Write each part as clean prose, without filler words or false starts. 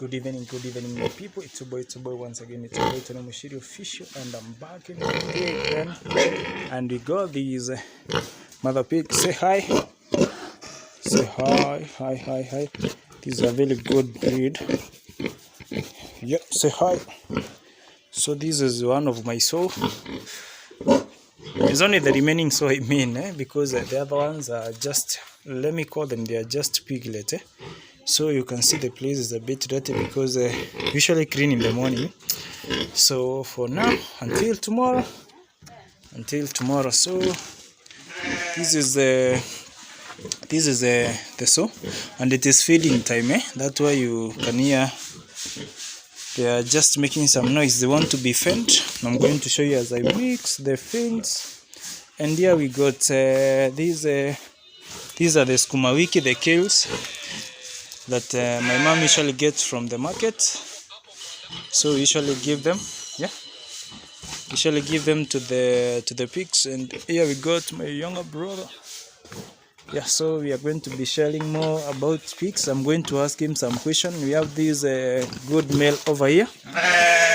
Good evening, my people. It's your boy once again. It's your boy Tony Mushiri Official, and I'm back in the day again. And we got these mother pigs. Say hi. Say hi. This is a very good breed. Yep, say hi. So this is one of my sow. It's only the remaining sow I mean, because the other ones are just, let me call them, they are just piglet. So you can see the place is a bit dirty because usually clean in the morning. So for now, until tomorrow. So this is the sow, and it is feeding time. That's why you can hear they are just making some noise. They want to be fed. I'm going to show you as I mix the feeds. And here we got these are the sukuma wiki, the kales that my mom usually gets from the market. So we usually give them, to the pigs. And here we got my younger brother. So we are going to be sharing more about pigs. I'm going to ask him some questions. We have this good male over here.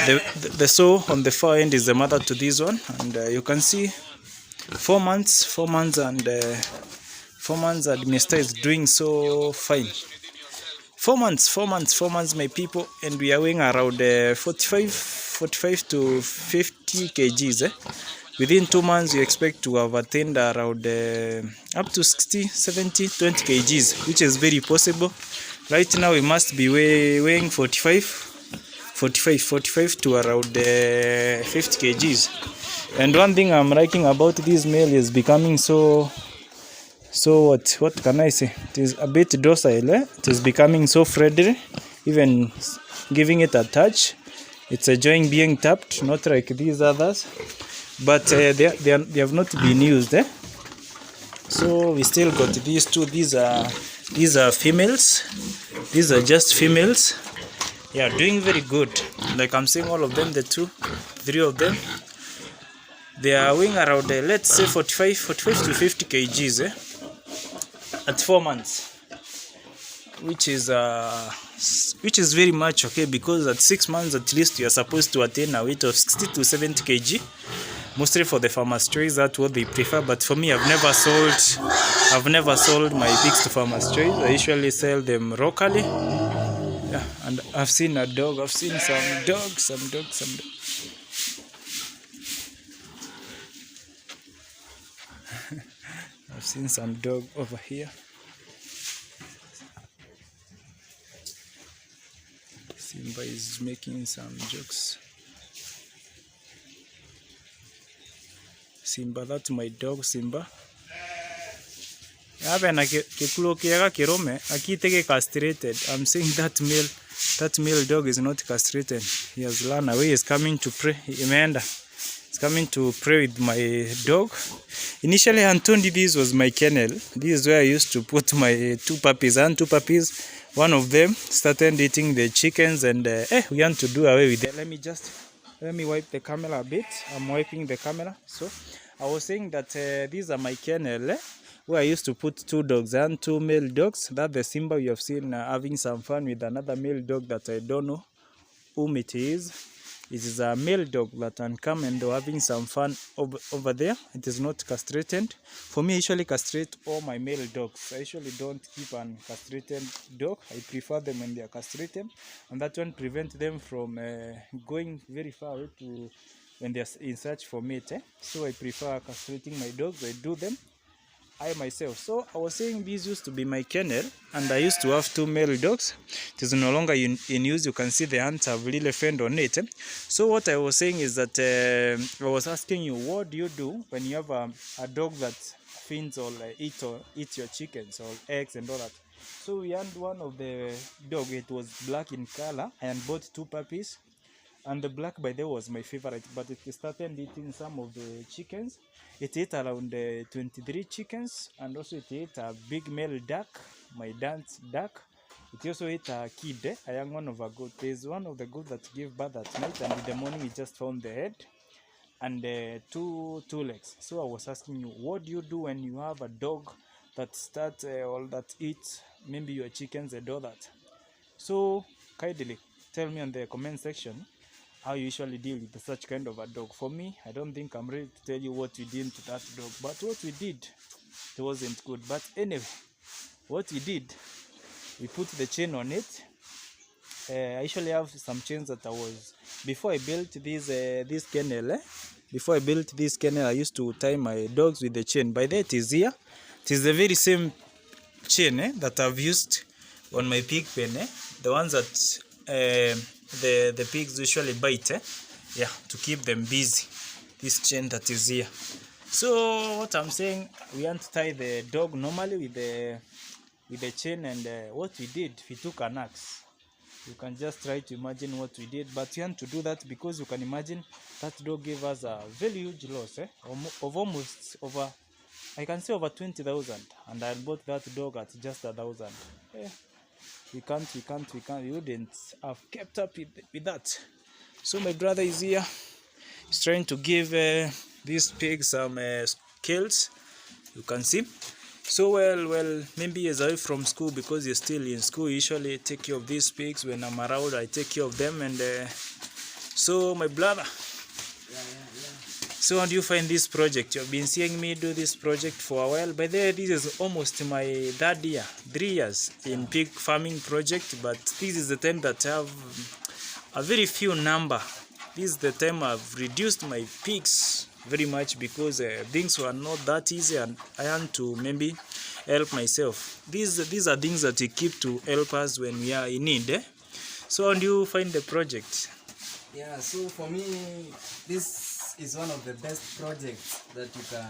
The sow on the far end is the mother to this one, and you can see 4 months, and Mr. is doing so fine. 4 months, my people, and we are weighing around 45 to 50 kgs. Within 2 months, you expect to have attained around up to 60, 70, 20 kgs, which is very possible. Right now, we must be weighing 45 to around 50 kgs. And one thing I'm liking about this male is becoming so what can I say? It is a bit docile. It is becoming so friendly, even giving it a touch. It's enjoying being tapped, not like these others. But they have not been used. So we still got these two. These are females. These are just females. Yeah, doing very good. Like I'm seeing all of them, the 3 of them. They are weighing around let's say 45 to 50 kgs at 4 months, which is very much okay, because at 6 months at least you are supposed to attain a weight of 60 to 70 kg. Mostly for the farmers' choice, that's what they prefer. But for me, I've never sold my pigs to farmers' choice. I usually sell them locally. Yeah, and I've seen a dog. I've seen some dogs. I've seen some dog over here. Simba is making some jokes. Simba, that's my dog Simba. I'm saying that male dog is not castrated. He has run away. He's coming to pray. He's coming to pray with my dog. Initially, Antondi, this was my kennel. This is where I used to put my 2 puppies. One of them started eating the chickens, and we want to do away with it. Let me wipe the camera a bit. I'm wiping the camera. So I was saying that these are my kennel, where I used to put 2 dogs and 2 male dogs. That the Simba you have seen having some fun with another male dog that I don't know whom it is. It is a male dog that can come and having some fun over there. It is not castrated. For me, I usually castrate all my male dogs. I usually don't keep an castrated dog. I prefer them when they are castrated, and that one prevents them from going very far away to when they are in search for mate. So I prefer castrating my dogs. I do them I myself. So I was saying this used to be my kennel, and I used to have 2 male dogs. It is no longer in use. You can see the ants have really fed on it. So what I was saying is that I was asking you, what do you do when you have a dog that feeds or eats your chickens or eggs and all that? So we had one of the dog. It was black in color, and bought 2 puppies. And the black, by the way, was my favorite, but it started eating some of the chickens. It ate around 23 chickens, and also it ate a big male duck, my dance duck. It also ate a kid, a young one of a goat. There's one of the goats that gave birth at night, and in the morning we just found the head and two legs. So I was asking you, what do you do when you have a dog that starts or that eats maybe your chickens and all that? So kindly tell me on the comment section how you usually deal with such kind of a dog. For me, I don't think I'm ready to tell you what we did to that dog, but what we did, it wasn't good. But anyway, what we did, we put the chain on it. I usually have some chains that I was, before I built this kennel, before I built this kennel, I used to tie my dogs with the chain. By that, it is here. It is the very same chain that I've used on my pig pen, the ones that the pigs usually bite, yeah, to keep them busy. This chain that is here. So what I'm saying, we want to tie the dog normally with the chain, and what we did, we took an axe. You can just try to imagine what we did, but you want to do that because you can imagine that dog gave us a very huge loss, of almost over, I can say over 20,000, and I bought that dog at just 1,000. We wouldn't have kept up with that. So my brother is here. He's trying to give these pigs some scales. You can see. So well, maybe he's away from school because he's still in school. Usually take care of these pigs. When I'm around, I take care of them. And so my brother. So how do you find this project? You've been seeing me do this project for a while. By the way, this is almost my third year, 3 years in pig farming project. But this is the time that I have a very few number. This is the time I've reduced my pigs very much because things were not that easy, and I had to maybe help myself. These are things that we keep to help us when we are in need. So how do you find the project? Yeah, so for me, this is one of the best projects that you can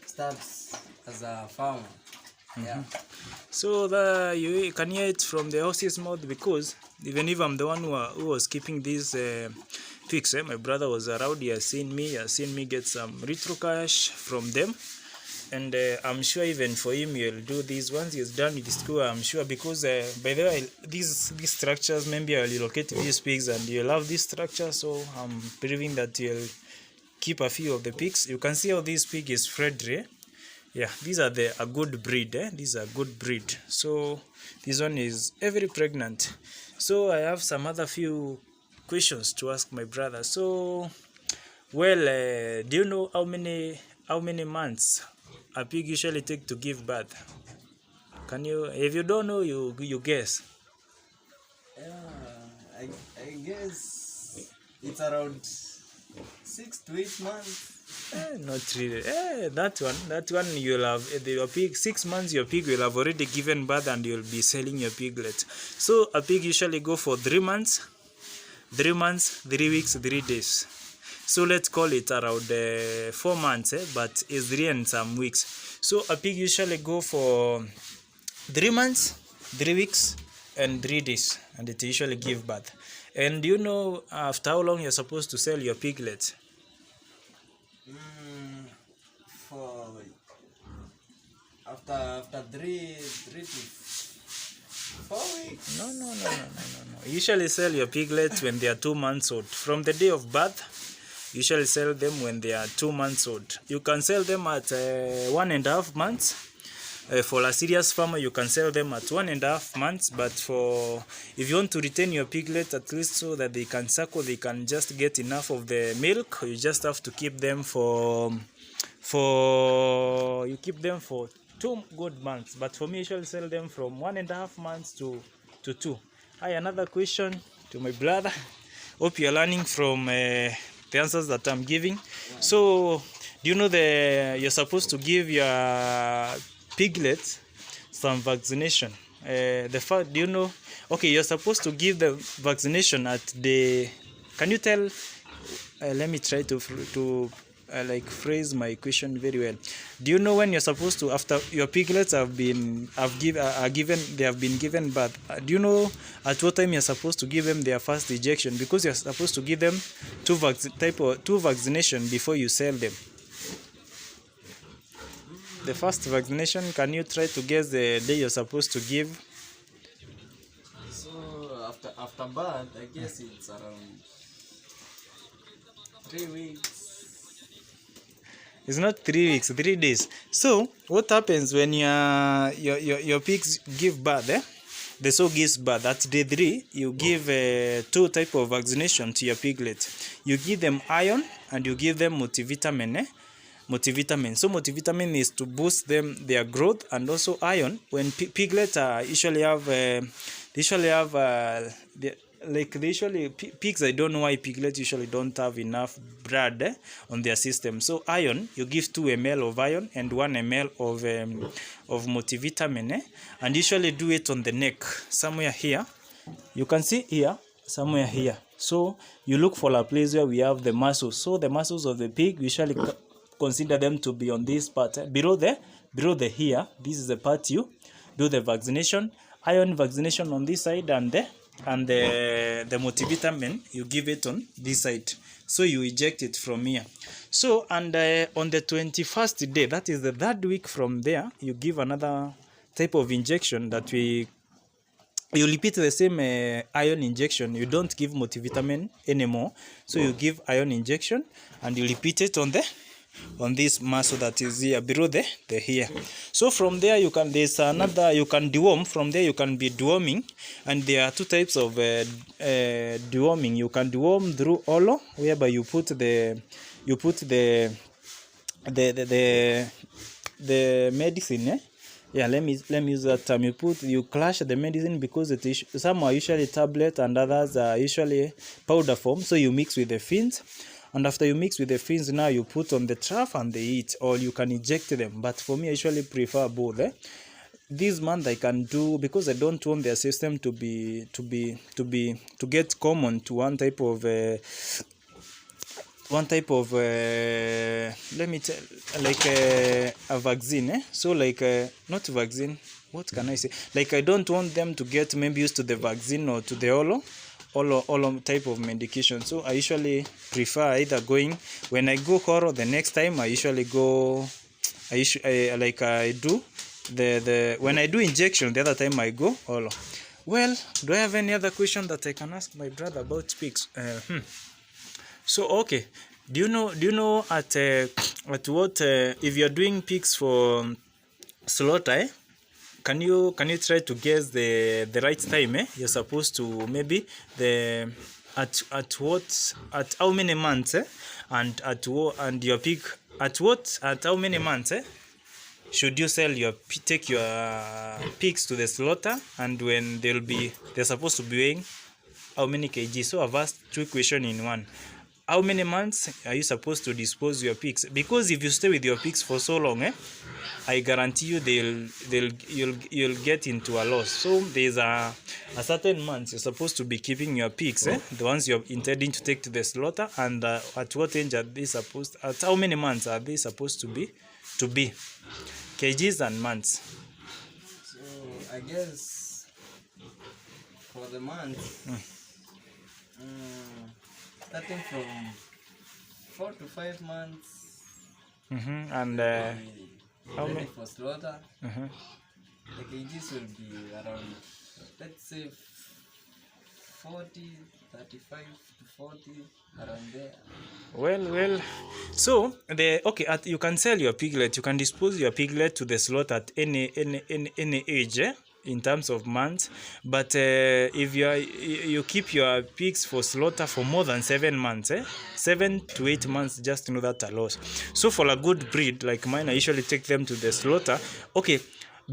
start as a farmer. Yeah. So you can hear it from the horse's mouth, because even if I'm the one who was keeping these pigs, my brother was around. He has seen me get some retro cash from them, and I'm sure even for him he'll do this once he's done with school. I'm sure, because by the way, these structures, maybe I'll relocate these pigs and you'll have this structure. So I'm believing that he'll keep a few of the pigs. You can see how this pig is Fredry. Yeah, these are a good breed. These are good breed. So this one is very pregnant. So I have some other few questions to ask my brother. So, well, do you know how many months a pig usually take to give birth? Can you? If you don't know, you guess. Yeah, I guess it's around 6 to 8 months. Not really. That one you'll have your pig 6 months. Your pig will have already given birth, and you'll be selling your piglets. So a pig usually go for 3 months, 3 weeks, 3 days. So let's call it around 4 months, but it's 3 and some weeks. So a pig usually go for 3 months, 3 weeks, and 3 days, and it usually give birth. And do you know after how long you're supposed to sell your piglets? For after 3 to 4 weeks. No. You usually sell your piglets when they are 2 months old. From the day of birth, you usually sell them when they are 2 months old. You can sell them at 1.5 months. For a serious farmer, you can sell them at 1.5 months. But if you want to retain your piglets, at least so that they can suckle, they can just get enough of the milk, you just have to keep them for 2 good months. But for me, I usually sell them from 1.5 months to 2. Hi, another question to my brother. Hope you're learning from the answers that I'm giving. So, do you know you're supposed to give your piglets some vaccination? Do you know? Okay, you're supposed to give the vaccination at the. Can you tell? Let me try to phrase my question very well. Do you know when you're supposed to, after your piglets have been given birth? Do you know at what time you're supposed to give them their first injection? Because you're supposed to give them two vaccination before you sell them. The first vaccination, can you try to guess the day you're supposed to give? So after birth, I guess it's around 3 weeks. It's not 3 weeks, 3 days. So what happens when your pigs give birth? the sow gives birth, at day 3, you give 2 type of vaccination to your piglet. You give them iron and you give them multivitamin. Multivitamin. So multivitamin is to boost their growth, and also iron. When piglets usually have pigs, I don't know why piglets usually don't have enough blood on their system. So iron, you give 2 ml of iron and 1 ml of multivitamin, and usually do it on the neck, somewhere here. You can see here, somewhere here. So you look for a place where we have the muscles. So the muscles of the pig, usually consider them to be on this part, below the here. This is the part you do the vaccination, iron vaccination on this side, and the multivitamin you give it on this side. So you eject it from here. So and on the 21st day, that is the 3rd week from there, you give another type of injection that you repeat the same iron injection. You don't give multivitamin anymore, so you give iron injection and you repeat it on this muscle that is here below the here. So from there you can, there's another, you can deworm. From there you can be deworming, and there are 2 types of deworming. You can deworm through Olo, whereby you put the medicine. Yeah, let me use that term. You clash the medicine, because some are usually tablet and others are usually powder form. So you mix with the fins, and after you mix with the fins, now you put on the trough and they eat, or you can inject them. But for me, I usually prefer both. This month I can do, because I don't want their system to get common to one type of let me tell, like a vaccine. So like not vaccine, what can I say, like I don't want them to get maybe used to the vaccine or to the Olo type of medication. So I usually prefer either going, when I go Oro the next time, I usually go, I do when I do injection, the other time I go Olo. Well, do I have any other question that I can ask my brother about pigs? So okay, do you know at what if you're doing pigs for slaughter, can you try to guess the right time you're supposed to, maybe at how many months and your pig at how many months should you take your pigs to the slaughter, and when they're supposed to be weighing how many kg? So I've asked 2 questions in one. How many months are you supposed to dispose your pigs? Because if you stay with your pigs for so long, I guarantee you you'll get into a loss. So there's a certain months you're supposed to be keeping your pigs, the ones you're intending to take to the slaughter, and at what age are they supposed? At how many months are they supposed to be? Kgs and months. So I guess for the month, starting from 4 to 5 months. And how many for slaughter? The kgs will be around, let's say 40, 35 to 40, around there. Well. So you can sell your piglet. You can dispose your piglet to the slaughter at any age. In terms of months, but if you keep your pigs for slaughter for more than 7 months, 7 to 8 months, just know that a loss. So for a good breed like mine, I usually take them to the slaughter. Okay,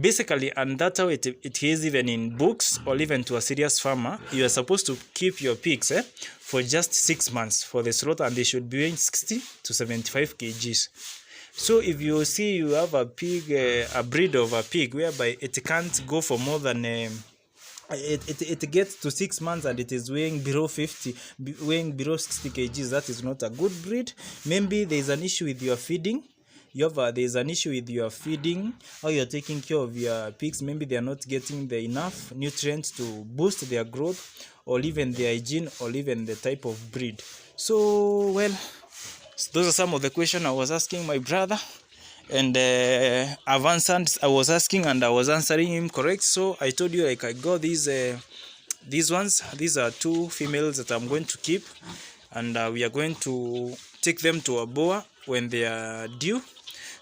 basically, and that's how it is even in books, or even to a serious farmer. You are supposed to keep your pigs for just 6 months for the slaughter, and they should be weighing 60 to 75 kgs. So if you see you have a pig, a breed of a pig whereby it can't go for more than it gets to 6 months and it is weighing below 60 kgs, that is not a good breed. Maybe there is an issue with your feeding. There's an issue with your feeding, how you're taking care of your pigs. Maybe they are not getting the enough nutrients to boost their growth, or even their hygiene, or even the type of breed. So well, those are some of the questions I was asking my brother, and I was asking and I was answering him correct. So I told you, like, I got these ones. These are 2 females that I'm going to keep, and we are going to take them to a boa when they are due.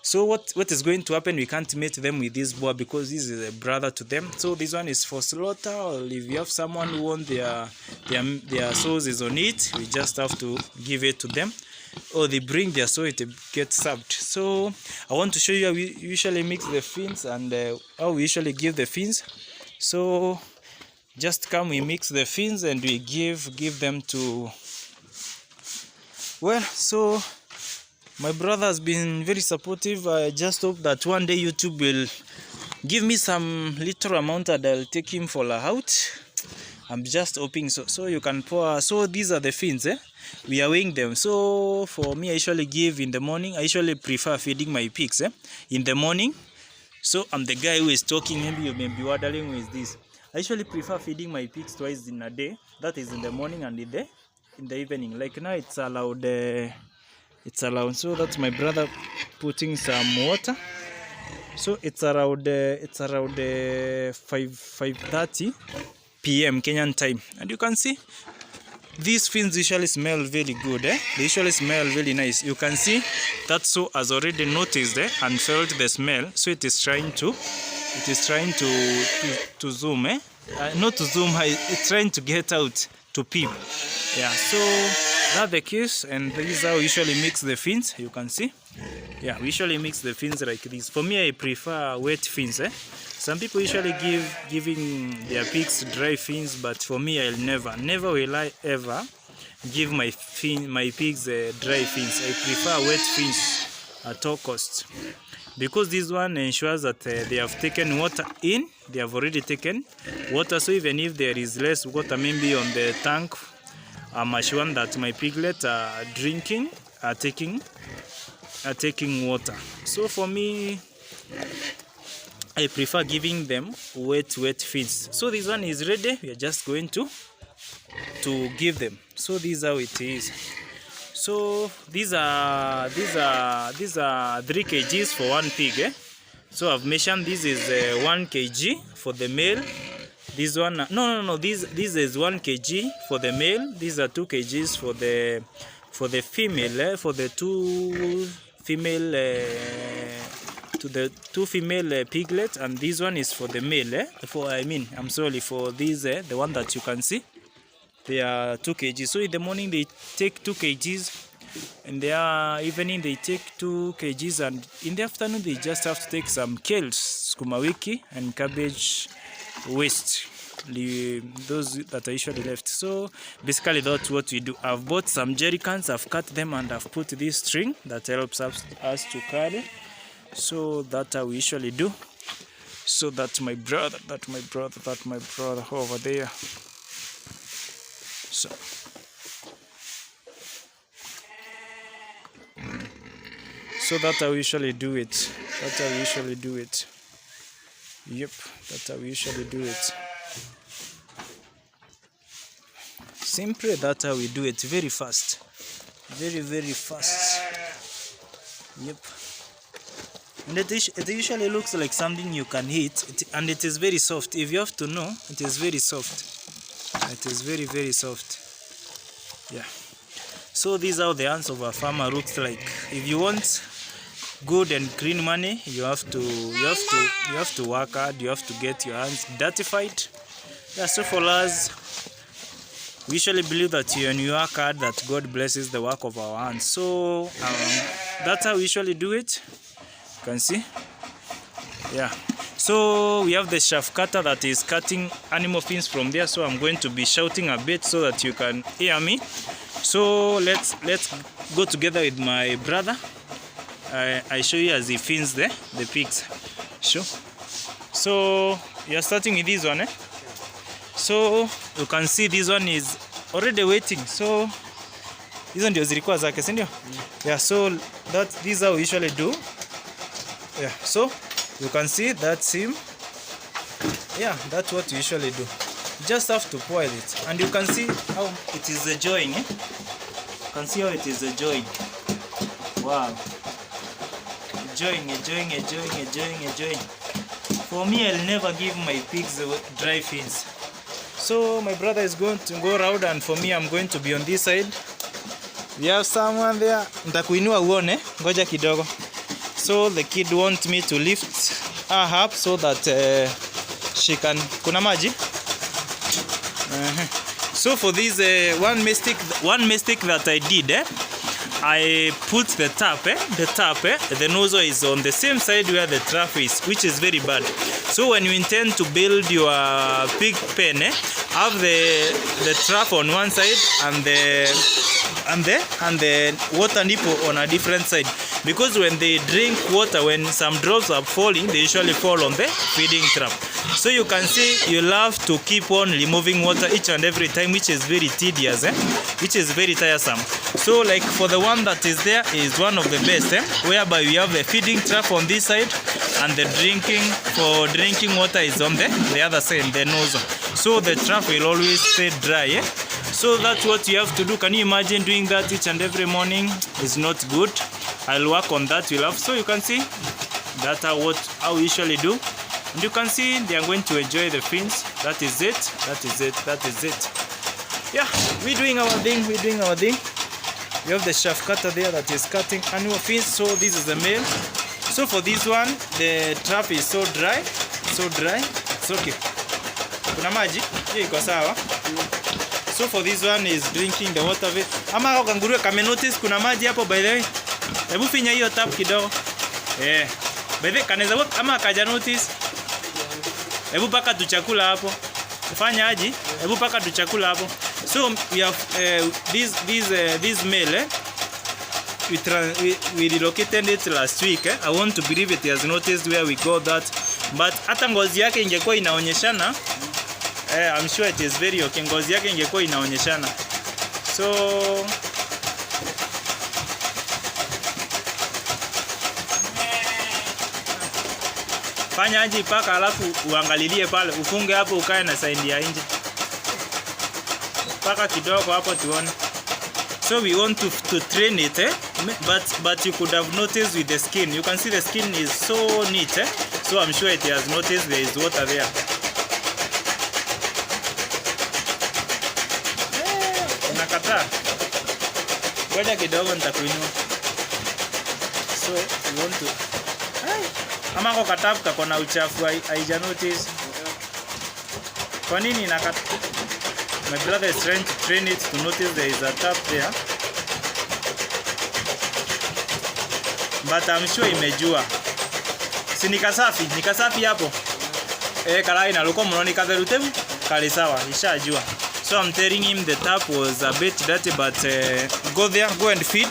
So what is going to happen, we can't mate them with this boa because this is a brother to them. So this one is for slaughter, or if you have someone who wants their sauces on it, we just have to give it to them, or they bring their soul, it gets served. So I want to show you how we usually mix the fins and how we usually give the fins. So just come, we mix the fins and we give them to, well, so my brother has been very supportive. I just hope that one day YouTube will give me some little amount and I'll take him for a out. I'm just hoping so. So you can pour. So these are the fins, we are weighing them. So for me, I usually give in the morning. I usually prefer feeding my pigs in the morning. So I'm the guy who is talking. Maybe you may be wondering with this. I usually prefer feeding my pigs twice in a day. That is in the morning and in the evening. Like now it's allowed. It's allowed. So that's my brother putting some water. So it's around 5:30 p.m. Kenyan time, and you can see these fins usually smell very good. They usually smell very nice. You can see that so has already noticed and felt the smell. So it is trying to zoom. Not to zoom. It's trying to get out to peep. Yeah. So that's the case, and this is how we usually mix the fins. You can see. Yeah, we usually mix the fins like this. For me, I prefer wet fins. Some people usually giving their pigs dry fins, but for me, I'll never will I ever give my pigs dry fins. I prefer wet fins at all costs, because this one ensures that they have taken water in. They have already taken water, so even if there is less water maybe on the tank, I'm assured that my piglets are taking water. So for me, I prefer giving them wet fins. So this one is ready. We are just going to give them. So this is how it is. So these are 3 kgs for one pig. So I've mentioned this is 1 kg for the male. This one, no. This is 1 kg for the male. These are 2 kgs for the female. For the two female piglets, and this one is for the male. For these, the one that you can see, they are 2 kg. So in the morning they take 2 kgs, in the evening they take 2 kgs, and in the afternoon they just have to take some kales, sukuma wiki, and cabbage waste, those that are usually left. So basically that's what we do. I've bought some jerry cans, I've cut them, and I've put this string that helps us to carry. So that's how we usually do. So that's my brother over there. So that's how we usually do it. Yep, that's how we usually do it. Simply that's how we do it. Very fast. Very fast. Yep. And it usually looks like something you can eat, and it is very soft. If you have to know, it is very soft. It is very soft. Yeah. So these are the hands of a farmer looks like. If you want good and clean money, you have to work hard. You have to get your hands dirtified. Yeah. So for us, we usually believe that when you work hard, that God blesses the work of our hands. So that's how we usually do it. You can see. Yeah. So we have the chaff cutter that is cutting animal fins from there. So I'm going to be shouting a bit so that you can hear me. So let's go together with my brother. I show you as he fins the pigs. Sure. So you're starting with this one. So you can see this one is already waiting. So hizo ndio zilikuwa zake, si ndio? Yeah, so this is how we usually do. Yeah, so you can see that's him. Yeah, that's what we usually do. You just have to boil it, and you can see how it is enjoying. You can see how it is enjoying. Wow. Enjoying. For me, I'll never give my pigs dry fins. So my brother is going to go around, and for me, I'm going to be on this side. We have someone there. Nitakuinua uone, ngoja kidogo. So the kid want me to lift her up so that she can. Kuna maji? So for this one mistake that I did, I put the tap, the nozzle is on the same side where the trap is, which is very bad. So when you intend to build your pig pen, have the trap on one side and the water nipple on a different side, because when they drink water, when some drops are falling, they usually fall on the feeding trap. So you can see you'll have to keep on removing water each and every time, which is very tedious, which is very tiresome. So like for the one that is there is one of the best, whereby we have the feeding trap on this side and the drinking water is on the other side, the nozzle. So the trap will always stay dry. So that's what you have to do. Can you imagine doing that each and every morning? Is not good. I'll work on that. You'll have, so you can see that's how we usually do. And you can see they are going to enjoy the fins. That is it. That is it. That is it. Yeah, we're doing our thing. We're doing our thing. We have the shaft cutter there that is cutting annual fins. So this is the male. So for this one, the trap is so dry. So dry. It's okay. Kuna maji? Hiyo iko sawa. So for this one is drinking the water of it. Ama hao kanguruwe kame notice kuna maji hapo by the way. Hebu finya hiyo tap kidogo. By the way kanaweza work ama kaja notice. Hebu paka tu chakula hapo. Fanya aje? Hebu paka tu chakula hapo. So we have this male we relocated it last week. I want to believe it has noticed where we got that. But hata ngozi yake ingekuwa inaonyeshana. I'm sure it is very okay. Ngozi yake ingekuwa inaonyeshana. So fanya aje paka, alafu uangalilie pale, ufunge hapo, ukae na side ya nje. Paka kidogo hapo tuone. So we want to train it, but you could have noticed with the skin. You can see the skin is so neat, so I'm sure it has noticed there is water there. Unakataa? Ngoja kidogo nitakuinua. So we want to ama kwa katafu kako na uchafu haija notice. Kwa nini inakata? My brother is trying to train it to notice there is a tap there. But I'm sure imejua. Si nikasafi hapo. Kalai na luko mroni katheru tebu. Kali sawa, ishajua. So I'm telling him the tap was a bit dirty, but go there, go and feed.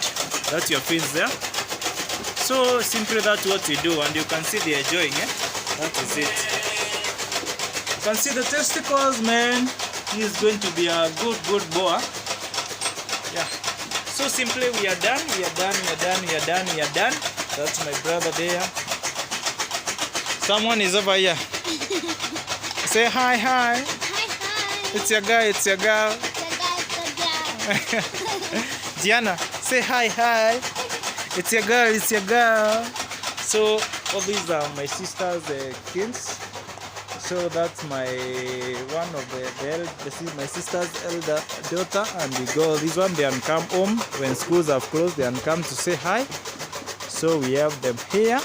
That's your fins there. So simply that's what we do, and you can see they're enjoying it. That is it. You can see the testicles, man. He is going to be a good boy. Yeah. So simply we are done. We are done. That's my brother there. Someone is over here. Say hi. Hi. It's your guy. It's a girl. Diana, say hi. It's your girl. So all these are my sister's kids. So that's my my sister's elder daughter, and we go this one. They can come home when schools have closed. They can come to say hi. So we have them here,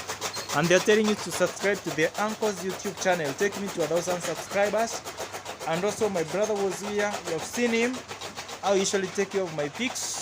and they're telling you to subscribe to their uncle's YouTube channel. Take me to 1,000 subscribers. And also my brother was here. You have seen him. I usually take care of my pigs.